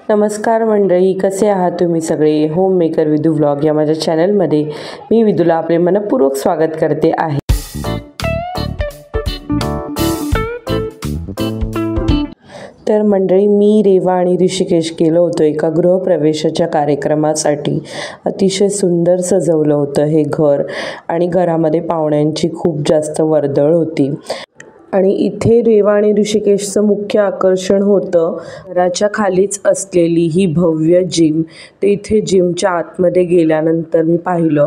नमस्कार मंडळी, कसे आहात तुम्ही सगळे? होम मेकर विदू व्लॉग या माझ्या चॅनलमध्ये मी विदूला आपले मनपूर्वक स्वागत करते आहे। तर मंडळी, मी रेवा आणि ऋषिकेश गेलो होतो एका गृहप्रवेशाच्या कार्यक्रमासाठी। अतिशय सुंदर सजवलं होतं हे घर आणि घरामध्ये पाहुण्यांची खूप जास्त वर्दळ होती। आणि इथे रेवा आणि ऋषिकेशचं मुख्य आकर्षण होतं घराच्या खालीच असलेली ही भव्य जिम। तर इथे जिमच्या आतमध्ये गेल्यानंतर मी पाहिलं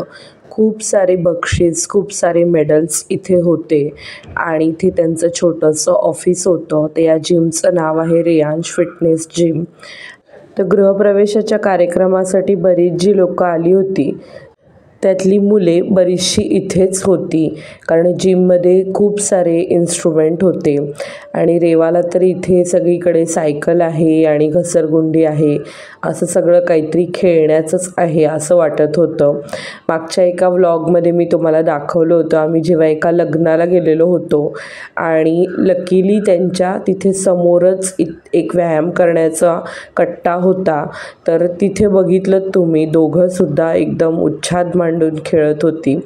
खूप सारे बक्षीस, खूप सारे मेडल्स इथे होते आणि इथे त्यांचं छोटंसं ऑफिस होतं। तर या जिमचं नाव आहे रेयांश फिटनेस जिम। तर गृहप्रवेशाच्या कार्यक्रमासाठी बरीच जी लोकं आली होती त्यातली मुले बरीचशी इथेच होती, कारण जिममध्ये खूप सारे इन्स्ट्रुमेंट होते आणि रेवाला तर इथे सगळीकडे सायकल आहे आणि घसरगुंडी आहे, असं सगळं काहीतरी खेळण्याचंच आहे असं वाटत होतं। मागच्या एका व्लॉगमध्ये मी तुम्हाला दाखवलं होतं, आम्ही जेव्हा एका लग्नाला गेलेलो होतो आणि लकीली त्यांच्या तिथे समोरच एक व्यायाम करण्याचा कट्टा होता। तर तिथे बघितलं तुम्ही, दोघंसुद्धा एकदम उच्छाद मांडून खेळत होती।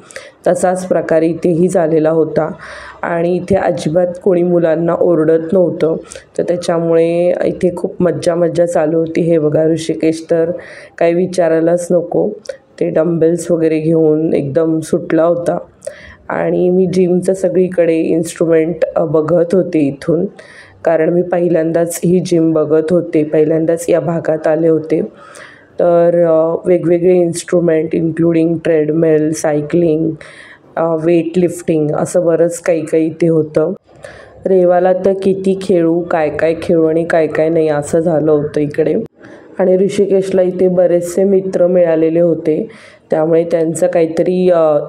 तसाच प्रकार इथेही झालेला होता आणि इथे अजिबात कोणी मुलांना ओरडत नव्हतं। तर त्याच्यामुळे इथे खूप मज्जा चालू होती। हे बघा, ऋषिकेश तर काही विचारायलाच नको, ते डंबेल्स वगैरे घेऊन एकदम सुटला होता। आणि मी जिमचं सगळीकडे इन्स्ट्रुमेंट बघत होते इथून, कारण मी पहिल्यांदाच ही जिम बघत होते, पहिल्यांदाच या भागात आले होते। तर वेगवेगळे instrument including treadmill, cycling, weight lifting असं बरंच काही इथे होतं। रेवाला तर किती खेळू, काय खेळू आणि काय नाही असं झालं होतं इकडे। आणि ऋषिकेशला इथे बरेचसे मित्र मिळालेले होते, त्यामुळे त्यांचं काहीतरी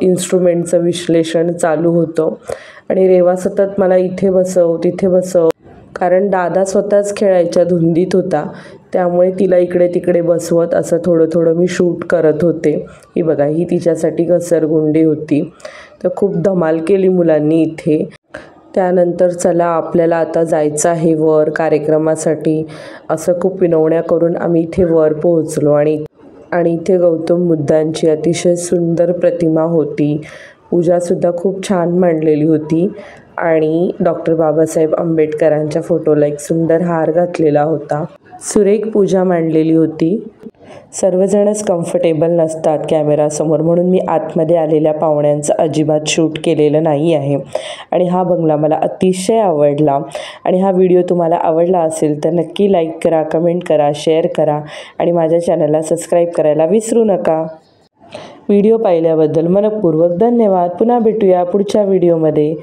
इन्स्ट्रुमेंटचं विश्लेषण चालू होतं आणि रेवा सतत मला इथे बसव तिथे बसव, कारण दादा स्वतःच खेळायच्या धुंदीत होता, त्यामुळे तिला इकडे तिकडे बसवत असं थोडं मी शूट करत होते। ही बघा, ही तिच्यासाठी घसरगुंडी होती। तर खूप धमाल केली मुलांनी इथे। त्यानंतर चला आपल्याला आता जायचं आहे वर कार्यक्रमासाठी, असं खूप विनवण्या करून आम्ही इथे वर पोहोचलो आणि इथे गौतम बुद्धांची अतिशय सुंदर प्रतिमा होती। पूजासुद्धा खूप छान मांडलेली होती आणि डॉक्टर बाबासाहेब आंबेडकरांच्या फोटोला एक सुंदर हार घातलेला होता। सुरेख पूजा मांडलेली होती। सर्वजणच कम्फर्टेबल नसतात कॅमेरासमोर, म्हणून मी आतमध्ये आलेल्या पाहुण्यांचं अजिबात शूट केलेलं नाही आहे। आणि हा बंगला मला अतिशय आवडला आणि हा व्हिडिओ तुम्हाला आवडला असेल तर नक्की लाईक करा, कमेंट करा, शेअर करा आणि माझ्या चॅनलला सबस्क्राईब करायला विसरू नका। व्हिडिओ पाहिल्याबद्दल मनपूर्वक धन्यवाद। पुन्हा भेटूया पुढच्या व्हिडिओमध्ये।